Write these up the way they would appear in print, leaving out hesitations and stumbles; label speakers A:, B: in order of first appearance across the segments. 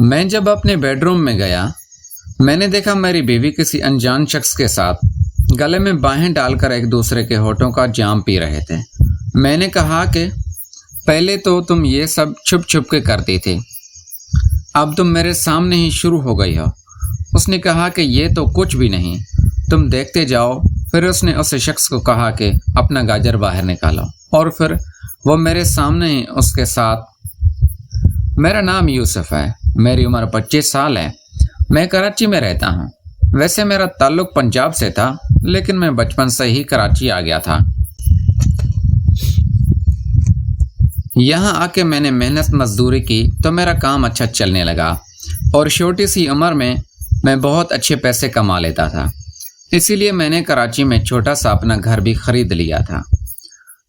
A: میں جب اپنے بیڈ روم میں گیا، میں نے دیکھا میری بیوی کسی انجان شخص کے ساتھ گلے میں باہیں ڈال کر ایک دوسرے کے ہونٹوں کا جام پی رہے تھے۔ میں نے کہا کہ پہلے تو تم یہ سب چھپ چھپ کے کرتی تھی، اب تم میرے سامنے ہی شروع ہو گئی ہو۔ اس نے کہا کہ یہ تو کچھ بھی نہیں، تم دیکھتے جاؤ۔ پھر اس نے اس شخص کو کہا کہ اپنا گاجر باہر نکالو، اور پھر وہ میرے سامنے ہی اس کے ساتھ۔ میرا نام یوسف ہے، میری عمر 25 سال ہے، میں کراچی میں رہتا ہوں۔ ویسے میرا تعلق پنجاب سے تھا، لیکن میں بچپن سے ہی کراچی آ گیا تھا۔ یہاں آ کے میں نے محنت مزدوری کی تو میرا کام اچھا چلنے لگا، اور چھوٹی سی عمر میں بہت اچھے پیسے کما لیتا تھا۔ اسی لیے میں نے کراچی میں چھوٹا سا اپنا گھر بھی خرید لیا تھا۔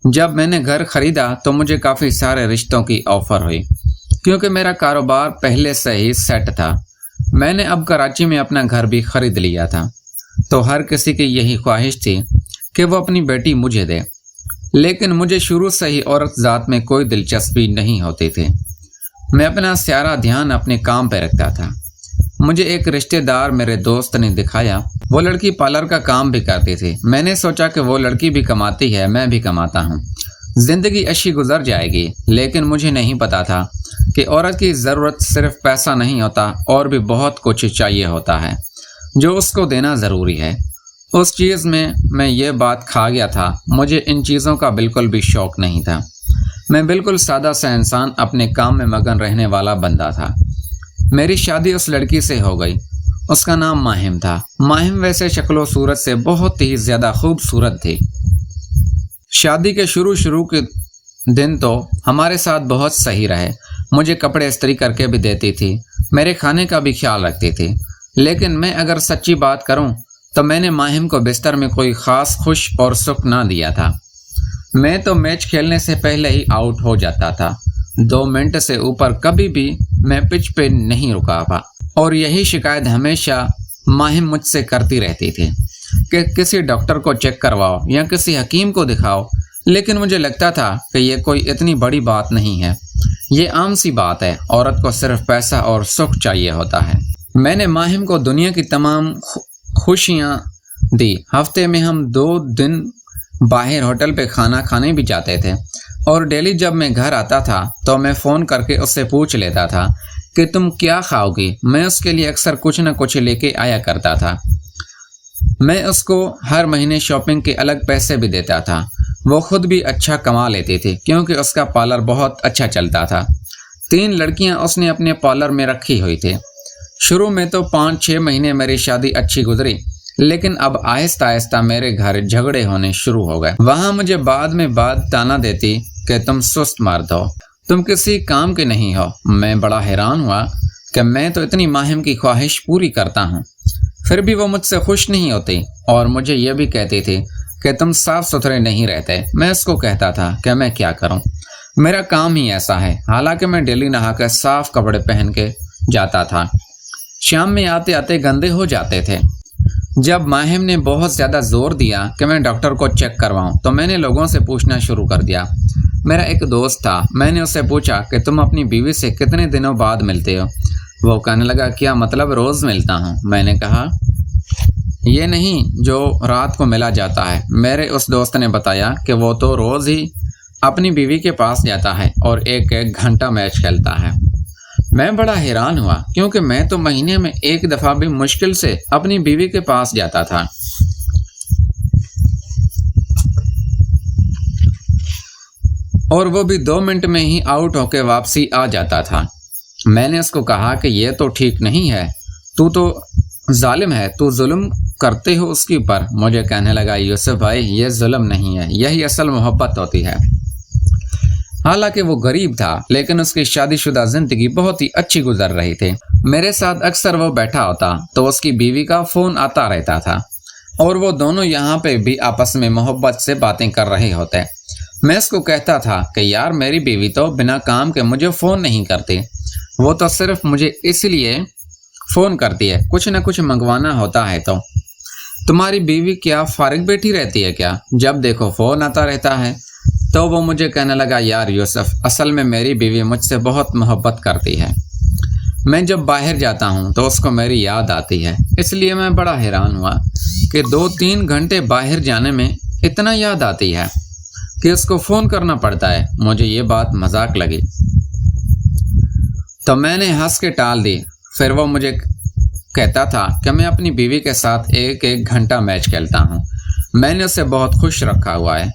A: جب میں نے گھر خریدا تو مجھے کافی سارے رشتوں کی آفر ہوئی، کیونکہ میرا کاروبار پہلے سے ہی سیٹ تھا۔ میں نے اب کراچی میں اپنا گھر بھی خرید لیا تھا، تو ہر کسی کی یہی خواہش تھی کہ وہ اپنی بیٹی مجھے دے، لیکن مجھے شروع سے ہی عورت ذات میں کوئی دلچسپی نہیں ہوتی تھی۔ میں اپنا سارا دھیان اپنے کام پہ رکھتا تھا۔ مجھے ایک رشتہ دار میرے دوست نے دکھایا، وہ لڑکی پارلر کا کام بھی کرتی تھی۔ میں نے سوچا کہ وہ لڑکی بھی کماتی ہے، میں بھی کماتا ہوں، زندگی اچھی گزر جائے گی۔ لیکن مجھے نہیں پتا تھا کہ عورت کی ضرورت صرف پیسہ نہیں ہوتا، اور بھی بہت کچھ چاہیے ہوتا ہے جو اس کو دینا ضروری ہے۔ اس چیز میں یہ بات کھا گیا تھا۔ مجھے ان چیزوں کا بالکل بھی شوق نہیں تھا۔ میں بالکل سادہ سا انسان، اپنے کام میں مگن رہنے والا بندہ تھا۔ میری شادی اس لڑکی سے ہو گئی۔ اس کا نام ماہم تھا۔ ماہم ویسے شکل و صورت سے بہت ہی زیادہ خوبصورت تھی۔ شادی کے شروع کے دن تو ہمارے ساتھ بہت صحیح رہے۔ مجھے کپڑے استری کر کے بھی دیتی تھی، میرے کھانے کا بھی خیال رکھتی تھی۔ لیکن میں اگر سچی بات کروں تو میں نے ماہم کو بستر میں کوئی خاص خوش اور سکھ نہ دیا تھا۔ میں تو میچ کھیلنے سے پہلے ہی آؤٹ ہو جاتا تھا۔ 2 منٹ سے اوپر کبھی بھی میں پچ پہ نہیں رکا تھا، اور یہی شکایت ہمیشہ ماہم مجھ سے کرتی رہتی تھی کہ کسی ڈاکٹر کو چیک کرواؤ یا کسی حکیم کو دکھاؤ۔ لیکن مجھے لگتا تھا کہ یہ کوئی اتنی بڑی بات نہیں ہے، یہ عام سی بات ہے۔ عورت کو صرف پیسہ اور سکھ چاہیے ہوتا ہے۔ میں نے ماہم کو دنیا کی تمام خوشیاں دی۔ ہفتے میں ہم 2 دن باہر ہوٹل پہ کھانا کھانے بھی جاتے تھے، اور ڈیلی جب میں گھر آتا تھا تو میں فون کر کے اس سے پوچھ لیتا تھا کہ تم کیا کھاؤ گی۔ میں اس کے لیے اکثر کچھ نہ کچھ لے کے آیا کرتا تھا۔ میں اس کو ہر مہینے شاپنگ کے الگ پیسے بھی دیتا تھا۔ وہ خود بھی اچھا کما لیتی تھی، کیونکہ اس کا پارلر بہت اچھا چلتا تھا۔ 3 لڑکیاں اس نے اپنے پارلر میں رکھی ہوئی تھی۔ شروع میں تو 5-6 مہینے میری شادی اچھی گزری، لیکن اب آہستہ آہستہ میرے گھر جھگڑے ہونے شروع ہو گئے۔ وہاں مجھے بعد میں تانا دیتی کہ تم سست مرد ہو، تم کسی کام کے نہیں ہو۔ میں بڑا حیران ہوا کہ میں تو اتنی ماہم کی خواہش پوری کرتا ہوں، پھر بھی وہ مجھ سے خوش نہیں ہوتی، اور مجھے یہ بھی کہتی تھی کہ تم صاف ستھرے نہیں رہتے۔ میں اس کو کہتا تھا کہ میں کیا کروں، میرا کام ہی ایسا ہے۔ حالانکہ میں ڈیلی نہا کے صاف کپڑے پہن کے جاتا تھا، شام میں آتے آتے گندے ہو جاتے تھے۔ جب ماہم نے بہت زیادہ زور دیا کہ میں ڈاکٹر کو چیک کرواؤں تو میں نے لوگوں سے پوچھنا شروع کر دیا۔ میرا ایک دوست تھا، میں نے اس سے پوچھا کہ تم اپنی بیوی سے کتنے دنوں بعد ملتے ہو؟ وہ کہنے لگا، کیا مطلب روز ملتا ہوں؟ میں نے کہا، یہ نہیں جو رات کو ملا جاتا ہے۔ میرے اس دوست نے بتایا کہ وہ تو روز ہی اپنی بیوی کے پاس جاتا ہے اور 1 گھنٹہ میچ کھیلتا ہے۔ میں بڑا حیران ہوا، کیونکہ میں تو مہینے میں 1 دفعہ بھی مشکل سے اپنی بیوی کے پاس جاتا تھا۔ اور وہ بھی 2 منٹ میں ہی آؤٹ ہو کے واپسی آ جاتا تھا۔ میں نے اس کو کہا کہ یہ تو ٹھیک نہیں ہے، تو ظالم ہے، تو ظلم کرتے ہو اس کے اوپر۔ مجھے کہنے لگا، یوسف بھائی یہ ظلم نہیں ہے، یہی اصل محبت ہوتی ہے۔ حالانکہ وہ غریب تھا، لیکن اس کی شادی شدہ زندگی بہت ہی اچھی گزر رہی تھی۔ میرے ساتھ اکثر وہ بیٹھا ہوتا تو اس کی بیوی کا فون آتا رہتا تھا، اور وہ دونوں یہاں پہ بھی آپس میں محبت سے باتیں کر رہے ہوتے۔ میں اس کو کہتا تھا کہ یار میری بیوی تو بنا کام کے مجھے فون نہیں کرتی، وہ تو صرف مجھے اس لیے فون کرتی ہے، کچھ نہ کچھ منگوانا ہوتا ہے۔ تو تمہاری بیوی کیا فارغ بیٹھی رہتی ہے کیا؟ جب دیکھو فون آتا رہتا ہے۔ تو وہ مجھے کہنے لگا، یار یوسف، اصل میں میری بیوی مجھ سے بہت محبت کرتی ہے۔ میں جب باہر جاتا ہوں تو اس کو میری یاد آتی ہے، اس لیے میں بڑا حیران ہوا کہ 2-3 گھنٹے باہر جانے میں اتنا یاد آتی ہے کہ اس کو فون کرنا پڑتا ہے۔ مجھے یہ بات مذاق لگی تو میں نے ہنس کے ٹال دی۔ پھر وہ مجھے کہتا تھا کہ میں اپنی بیوی کے ساتھ 1-1 گھنٹہ میچ کھیلتا ہوں، میں نے اسے بہت خوش رکھا ہوا ہے۔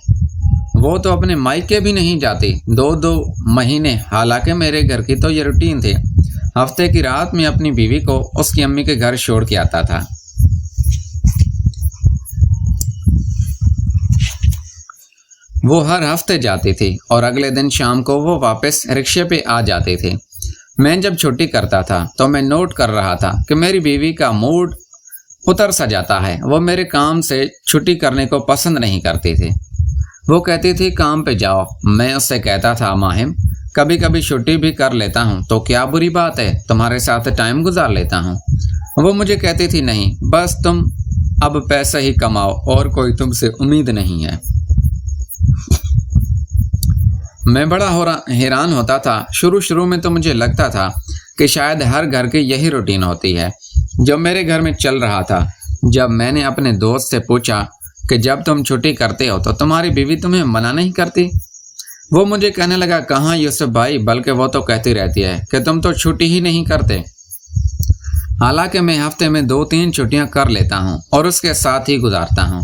A: وہ تو اپنے مائکے بھی نہیں جاتی 2-2 مہینے، حالانکہ میرے گھر کی تو یہ روٹین تھی، ہفتے کی رات میں اپنی بیوی کو اس کی امی کے گھر چھوڑ کے آتا تھا۔ وہ ہر ہفتے جاتی تھی اور اگلے دن شام کو وہ واپس رکشے پہ آ جاتی تھی۔ میں جب چھٹی کرتا تھا تو میں نوٹ کر رہا تھا کہ میری بیوی کا موڈ اتر سا جاتا ہے۔ وہ میرے کام سے چھٹی کرنے کو پسند نہیں کرتی تھی۔ وہ کہتی تھی کام پہ جاؤ۔ میں اس سے کہتا تھا ماہم کبھی کبھی چھٹی بھی کر لیتا ہوں تو کیا بری بات ہے، تمہارے ساتھ ٹائم گزار لیتا ہوں۔ وہ مجھے کہتی تھی نہیں، بس تم اب پیسہ ہی کماؤ اور کوئی تم سے امید نہیں ہے۔ میں بڑا حیران ہوتا تھا۔ شروع میں تو مجھے لگتا تھا کہ شاید ہر گھر کی یہی روٹین ہوتی ہے جو میرے گھر میں چل رہا تھا۔ جب میں نے اپنے دوست سے پوچھا کہ جب تم چھٹی کرتے ہو تو تمہاری بیوی تمہیں منع نہیں کرتی، وہ مجھے کہنے لگا کہاں یوسف بھائی، بلکہ وہ تو کہتی رہتی ہے کہ تم تو چھٹی ہی نہیں کرتے۔ حالانکہ میں ہفتے میں 2-3 چھٹیاں کر لیتا ہوں اور اس کے ساتھ ہی گزارتا ہوں،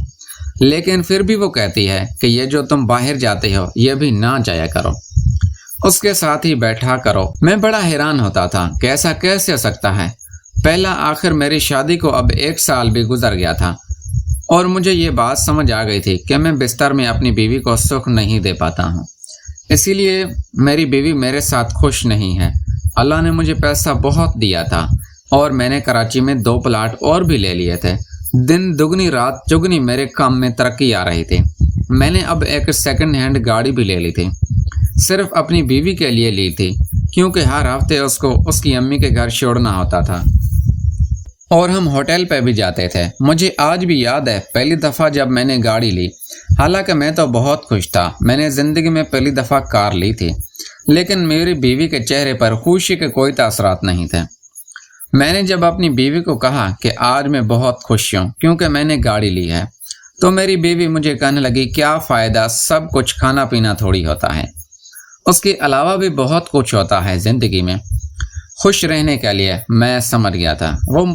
A: لیکن پھر بھی وہ کہتی ہے کہ یہ جو تم باہر جاتے ہو یہ بھی نہ جایا کرو، اس کے ساتھ ہی بیٹھا کرو۔ میں بڑا حیران ہوتا تھا کہ ایسا کیسے ہو سکتا ہے۔ پہلا آخر میری شادی کو اب 1 سال بھی گزر گیا تھا اور مجھے یہ بات سمجھ آ گئی تھی کہ میں بستر میں اپنی بیوی کو سکھ نہیں دے پاتا ہوں، اسی لیے میری بیوی میرے ساتھ خوش نہیں ہے۔ اللہ نے مجھے پیسہ بہت دیا تھا اور میں نے کراچی میں 2 پلاٹ اور بھی لے لیے تھے۔ دن دگنی رات چگنی میرے کام میں ترقی آ رہی تھی۔ میں نے اب ایک سیکنڈ ہینڈ گاڑی بھی لے لی تھی، صرف اپنی بیوی کے لیے لی تھی، کیونکہ ہر ہفتے اس کو اس کی امی کے گھر چھوڑنا ہوتا تھا اور ہم ہوٹل پہ بھی جاتے تھے۔ مجھے آج بھی یاد ہے پہلی دفعہ جب میں نے گاڑی لی، حالانکہ میں تو بہت خوش تھا، میں نے زندگی میں پہلی دفعہ کار لی تھی، لیکن میری بیوی کے چہرے پر خوشی کے کوئی تاثرات نہیں تھے۔ میں نے جب اپنی بیوی کو کہا کہ آج میں بہت خوش ہوں کیونکہ میں نے گاڑی لی ہے، تو میری بیوی مجھے کہنے لگی کیا فائدہ، سب کچھ کھانا پینا تھوڑی ہوتا ہے، اس کے علاوہ بھی بہت کچھ ہوتا ہے زندگی میں خوش رہنے کے لیے۔ میں سمجھ گیا تھا وہ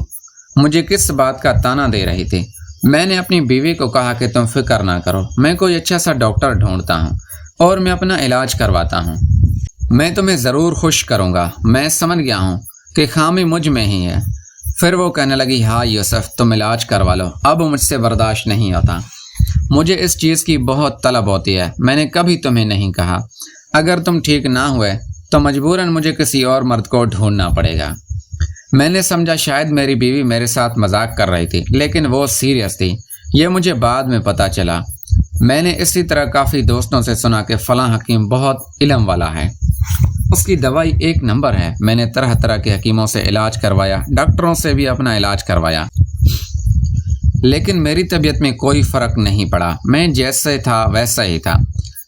A: مجھے کس بات کا تانا دے رہی تھی۔ میں نے اپنی بیوی کو کہا کہ تم فکر نہ کرو، میں کوئی اچھا سا ڈاکٹر ڈھونڈتا ہوں اور میں اپنا علاج کرواتا ہوں، میں تمہیں ضرور خوش کروں گا۔ میں سمجھ گیا ہوں کہ خامی مجھ میں ہی ہے۔ پھر وہ کہنے لگی ہاں یوسف تم علاج کروا لو، اب مجھ سے برداشت نہیں ہوتا، مجھے اس چیز کی بہت طلب ہوتی ہے۔ میں نے کبھی تمہیں نہیں کہا، اگر تم ٹھیک نہ ہوئے تو مجبوراً مجھے کسی اور مرد کو ڈھونڈنا پڑے گا۔ میں نے سمجھا شاید میری بیوی میرے ساتھ مذاق کر رہی تھی، لیکن وہ سیریس تھی، یہ مجھے بعد میں پتہ چلا۔ میں نے اسی طرح کافی دوستوں سے سنا کہ فلاں حکیم بہت علم والا ہے، اس کی دوائی 1 نمبر ہے۔ میں نے طرح طرح کے حکیموں سے علاج کروایا، ڈاکٹروں سے بھی اپنا علاج کروایا، لیکن میری طبیعت میں کوئی فرق نہیں پڑا، میں جیسے تھا ویسا ہی تھا۔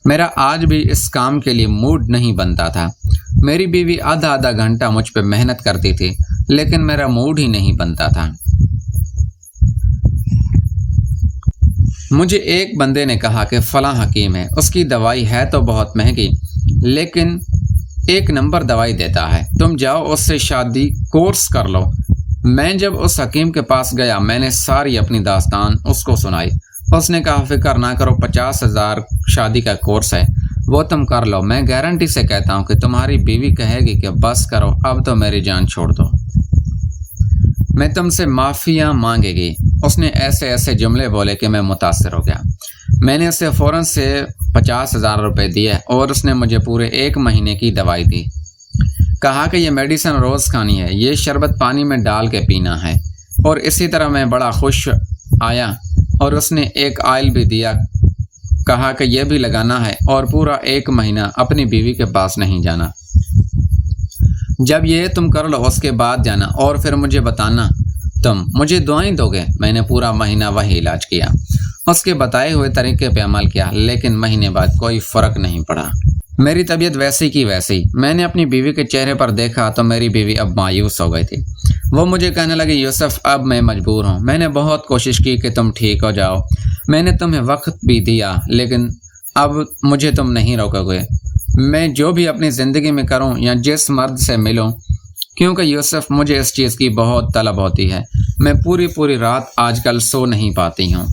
A: میرا آج بھی اس کام کے لیے موڈ نہیں بنتا تھا۔ میری بیوی آدھا گھنٹہ مجھ پہ محنت کرتی تھی، لیکن میرا موڈ ہی نہیں بنتا تھا۔ مجھے ایک بندے نے کہا کہ فلاں حکیم ہے، اس کی دوائی ہے تو بہت مہنگی، لیکن 1 نمبر دوائی دیتا ہے، تم جاؤ اس سے شادی کورس کر لو۔ میں جب اس حکیم کے پاس گیا، میں نے ساری اپنی داستان اس کو سنائی۔ اس نے کہا فکر نہ کرو، 50,000 شادی کا کورس ہے، وہ تم کر لو، میں گارنٹی سے کہتا ہوں کہ تمہاری بیوی کہے گی کہ بس کرو، اب تو میری جان چھوڑ دو، میں تم سے معافیاں مانگے گی۔ اس نے ایسے جملے بولے کہ میں متاثر ہو گیا۔ میں نے اسے فوراً سے 50,000 روپے دیے اور اس نے مجھے پورے 1 مہینے کی دوائی دی، کہا کہ یہ میڈیسن روز کھانی ہے، یہ شربت پانی میں ڈال کے پینا ہے، اور اسی طرح میں بڑا خوش آیا۔ اور اس نے ایک آئل بھی دیا، کہا کہ یہ بھی لگانا ہے اور پورا 1 مہینہ اپنی بیوی کے پاس نہیں جانا، جب یہ تم کر لو اس کے بعد جانا اور پھر مجھے بتانا، تم مجھے دعائیں دو گے۔ میں نے پورا مہینہ وہی علاج کیا، اس کے بتائے ہوئے طریقے پہ عمل کیا، لیکن مہینے بعد کوئی فرق نہیں پڑا۔ میری طبیعت ویسی کی ویسی۔ میں نے اپنی بیوی کے چہرے پر دیکھا تو میری بیوی اب مایوس ہو گئی تھی۔ وہ مجھے کہنے لگی، یوسف اب میں مجبور ہوں، میں نے بہت کوشش کی کہ تم ٹھیک ہو جاؤ، میں نے تمہیں وقت بھی دیا، لیکن اب مجھے تم نہیں روکو گے۔ میں جو بھی اپنی زندگی میں کروں یا جس مرد سے ملوں، کیونکہ یوسف مجھے اس چیز کی بہت طلب ہوتی ہے، میں پوری رات آج کل سو نہیں پاتی ہوں۔